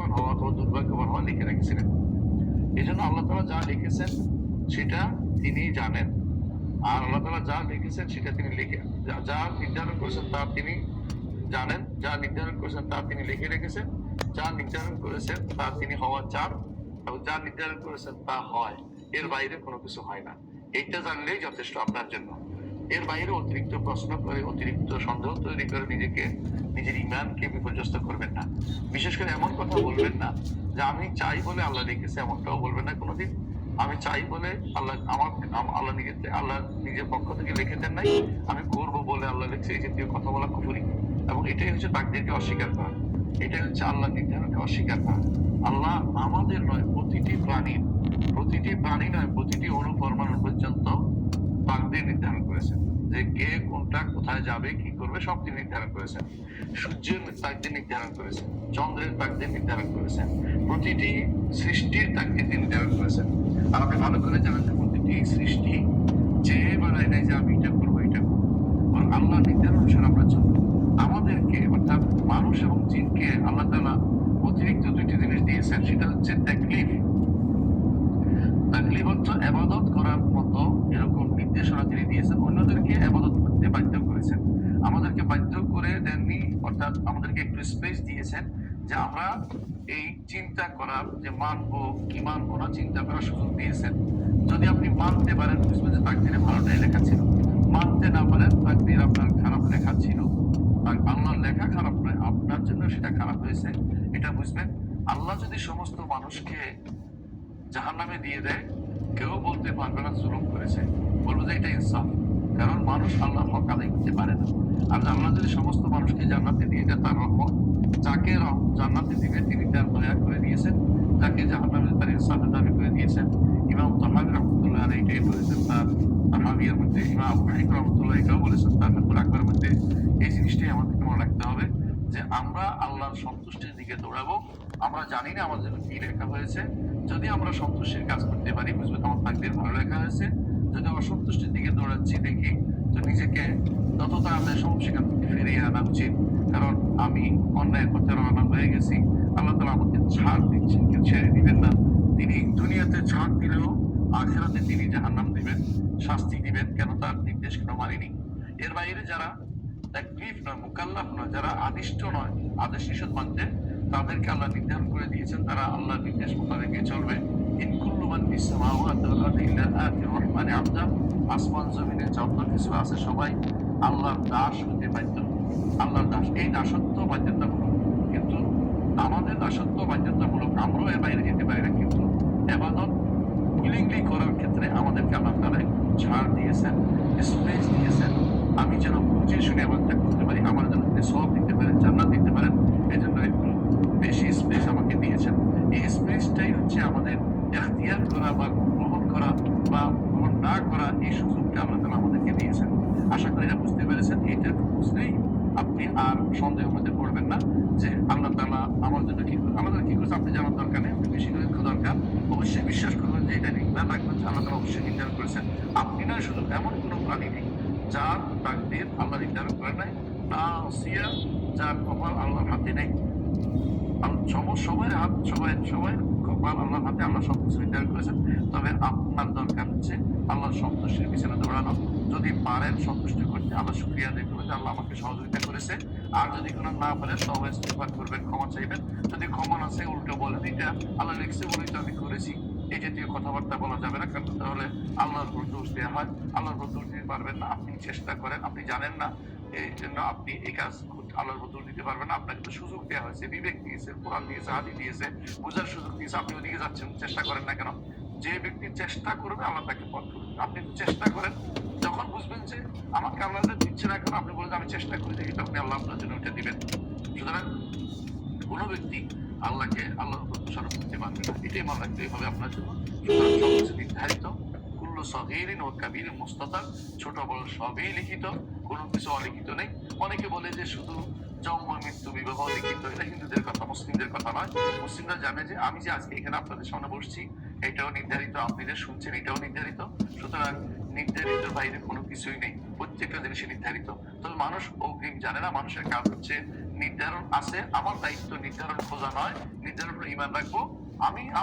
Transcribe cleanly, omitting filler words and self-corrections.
ভাগ্যবান হওয়া অথবা দুর্ভাগ্যবান হওয়া লিখে রেখেছিলেন। এই জন্য আল্লাহ তাআলা যা লিখেছেন সেটা তিনি জানেন, আর আল্লাহ তাআলা যা লিখেছেন সেটা তিনি লিখে যা নির্ধারণ করেছেন তা তিনি জানেন, যা নির্ধারণ করেছেন তা তিনি লিখে রেখেছেন, যা নির্ধারণ করেছেন তা তিনি হওয়া চান, এবং যা নির্ধারণ করেছেন তা হয়। এর বাইরে কোনো কিছু হয় না। এইটা জানলেই যথেষ্ট আপনার জন্য। এর বাইরে অতিরিক্ত প্রশ্ন করে, অতিরিক্ত সন্দেহ তৈরি করে নিজের ইমানকে বিপর্যস্ত করবেন না। বিশেষ করে এমন কথা বলবেন না যে আমি চাই বলে আল্লাহ লিখেছে, এমনটাও বলবেন না কোনোদিন। আমি চাই বলে আল্লাহ আল্লাহ নিজের পক্ষ থেকে লিখে দেন নাই, আমি করবো বলে আল্লাহ লিখছে, এই জাতীয় কথা বলা কুফরি। এবং এটাই হচ্ছে তাকদীরকে অস্বীকার করা, এটাই হচ্ছে আল্লাহ নির্ধারণকে অস্বীকার করা। আল্লাহ আমাদের নয়, প্রতিটি প্রাণী নয়, প্রতিটি অণু পরমাণু পর্যন্ত তাকদীর নির্ধারণ করেছেন, যে কে কোনটা কোথায় যাবে কি করবে সব তিনি নির্ধারণ করেছেন। সূর্যের তাকদীর নির্ধারণ করেছেন, চন্দ্রের তাকদীর নির্ধারণ করেছেন, প্রতিটি সৃষ্টির তাকদীর তিনি নির্ধারণ করেছেন। আর আপনি ভালো করে জানেন যে প্রতিটি সৃষ্টি চেয়ে বেড়ায় নাই যে আমি এটা করবো এটা করবো, আল্লাহ নির্ধারণ অনুসারে আমরা চলবো। আমাদেরকে অর্থাৎ মানুষ এবং জিনকে আল্লাহ তাআলা অতিরিক্ত দুইটি জিনিস দিয়েছেন, সেটা হচ্ছে তাকলিফ অর্থ ইবাদত করার মতো এরকম নির্দেশনা তিনি দিয়েছেন, অন্যদেরকে ইবাদত করতে বাধ্য করেছেন। আমাদেরকে বাধ্য করে দেননি, অর্থাৎ আমাদেরকে একটু স্পেস দিয়েছেন যে আমরা এই চিন্তা করার, যে মানবো কি মানবো না চিন্তা করার সুযোগ দিয়েছেন। যদি আপনি মানতে পারেন বুঝবেন যে তাকদীরে ভালোটাই লেখা ছিল, মানতে না পারেন তাকদীর আপনার খারাপ লেখা ছিল। আল্লাহর লেখা খারাপ নয়, আপনার জন্য সেটা খারাপ হয়েছে, এটা বুঝবেন। আল্লাহ যদি সমস্ত মানুষকে জাহান্নামে দিয়ে দেয়, কেউ বলতে পারবে না জুলুম করেছে, বলবো যে এটা ইনসাফ, কারণ মানুষ আল্লাহর হক আদায় করতে পারে না। আর আল্লাহ যদি সমস্ত মানুষকে জান্নাতে দিয়ে দেয়, তার রহমত, যাকে জান্নাতে দিবে তিনি তার দয়া করে দিয়েছেন, যাকে জাহান্নামে তার ইনসাফের দাবি করে দিয়েছেন। ইমাম তাহাবী রাহমাতুল্লাহ আলাইহি এটাই বলেছেন তার তাহাবীর মধ্যে, ইমাম আবু হানিফা রাহমাতুল্লাহ এটাও বলেছেন তার ফাতুল আকবরের মধ্যে। এই জিনিসটাই আমাদেরকে মনে রাখতে হবে যে আমরা আল্লাহর সন্তুষ্টির দিকে দৌড়াবো। আমরা জানি না আমাদের জন্য কি লেখা হয়েছে, যদি আমরা সন্তুষ্টির কাজ করতে পারি বুঝবেন আমার তাকদীর ভালো লেখা হয়েছে। যদি অসন্তুষ্টির দিকে দৌড়াচ্ছি দেখি, তো নিজেকে তত তাড়াতাড়ি সেখান থেকে ফিরিয়ে আনা উচিত, কারণ আমি অন্যায়ের পথে রওনা হয়ে গেছি। আল্লাহ তাআলা আমাকে ছাড় দিচ্ছেন, কেউ ছেড়ে দিবেন না। তিনি দুনিয়াতে ছাড় দিলেও আখিরাতে তিনি জাহান্নাম দিবেন, শাস্তি দিবেন, কেন তার নির্দেশ কেন মানিনি। এর বাইরে যারা তাকলিফ নয়, মুকাল্লাফ নয়, যারা আদিষ্ট নয় আদেশ নিষেধ মানতে, তাদেরকে আল্লাহ নির্ধারণ করে দিয়েছেন তারা আল্লাহর নির্দেশ মোতাবেক চলবে। ইন কুল্লু মান ফিস সামাওয়াতি ওয়াল আরদি ইল্লা আতির রহমানি আবদা, আসমান জমিনে যত কিছু আছে সবাই আল্লাহর দাস হতে বাধ্য, আল্লাহর দাস। এই দাসত্ব বাধ্যতামূলক, কিন্তু আমাদের দাসত্ব বাধ্যতামূলক, আমরাও এর বাইরে যেতে পারি না, কিন্তু ইবাদত উইলিংলি করার ক্ষেত্রে আমাদেরকে আল্লাহ তাআলা ছাড় দিয়েছেন, স্পেস দিয়েছেন। আমি যেন বুঝে শুনে ইবাদতটা করতে পারি, আমার জন্য তিনি সওয়াব দিতে পারেন, জান্নাত দিতে পারেন, এই জন্য একটু বেশি স্পেস আমাকে দিয়েছেন। এই স্পেসটাই হচ্ছে আমাদের ইখতিয়ার করা বা গ্রহণ করা বা গ্রহণ না করা, এই সুযোগটা আল্লাহ তাআলা আমাদেরকে দিয়েছেন। আশা করি এটা বুঝতে পেরেছেন। এটা বুঝলেই আপনি আর সন্দেহের মধ্যে পড়বেন না যে আল্লাহ তাআলা আমার জন্য কি করে, আমাদের কি করছে আপনি জানার দরকার নেই, আপনি বেশি করে দরকার অবশ্যই বিশ্বাস করবেন যে এটা নির্ধারণ রাখবেন যে আল্লাহ তাআলা অবশ্যই নির্ধারণ করেছেন। আপনি নয়, শুধু এমন কোনো প্রাণী নেই যার তাকদীর আল্লাহ নির্ধারণ করে নাই, না সিয়া যার কপাল আল্লাহর হাতে নেই। সবাই কপাল আল্লাহর হাতে, আল্লাহ সবকিছু নির্ধারণ করেছেন। তবে আপনার দরকার হচ্ছে আল্লাহর সন্তুষ্টির পিছনে দৌড়ানো। যদি পারেন সন্তুষ্ট করতে, আল্লাহ শুকরিয়া আদায় করবেন যে আল্লাহ আমাকে সহযোগিতা করেছে। আর যদি কোনো না পারেন সবাই ইস্তিগফার করবেন, ক্ষমা চাইবেন। যদি ক্ষমা না চাই উল্টো বলেন এটা আল্লাহ লিখছে বলেই তো আমি করেছি, এই জাতীয় কথাবার্তা বলা যাবে না, কারণ তাহলে আল্লাহর উপর দোষ দেওয়া হয়। আল্লাহর উপর দোষ দিতে পারবেন না, আপনি চেষ্টা করেন, আপনি জানেন না, এই জন্য আপনি এই কাজ আল্লাহর উপর দোষ দিতে পারবেন না। আপনাকে তো সুযোগ দেওয়া হয়েছে, বিবেক দিয়েছে, কোরআন দিয়েছে, হাদিস দিয়েছে, বোঝার সুযোগ দিয়েছে, আপনি ওদিকে যাচ্ছেন, চেষ্টা করেন না কেন? যে ব্যক্তি চেষ্টা করবে আল্লাহ তাকে পথ করবে। আপনি তো চেষ্টা করেন, যখন বুঝবেন যে আমাকে আল্লাহ দিচ্ছে না কেন, আপনি বলেন আমি চেষ্টা করে দেখি, তখন আল্লাহ আপনার জন্য ওইটা দিবেন। সুতরাং কোনো ব্যক্তি আল্লাহর উপর দোষারোপ করতে পারবে না, এটাই মনে রাখতে হবে আপনার জন্য। সুতরাং সবকিছু নির্ধারিত, কুল্লু সগীরিন ওয়া কাবীরিন মুস্তাতার, ছোট বড় সবই লিখিত, কোনো কিছু অলিখিত নেই। অনেকে বলে যে শুধু জন্ম মৃত্যু বিবাহ লিখিত, এটা হিন্দুদের কথা, মুসলিমদের কথা নয়। মুসলিমরা জানে যে আমি যে আজকে এখানে আপনাদের সামনে বসছি এটাও নির্ধারিত, আপনি যে শুনছেন এটাও নির্ধারিত। সুতরাং নির্ধারিত বাইরে কোনো কিছুই নেই, প্রত্যেকটা জিনিসই নির্ধারিত। তবে মানুষ অগ্রিম জানে না, মানুষের কাজ হচ্ছে নির্ধারণ আছে, আমার দায়িত্ব নির্ধারণ খোঁজা নয়, নির্ধারণ ইমান রাখবো। আমি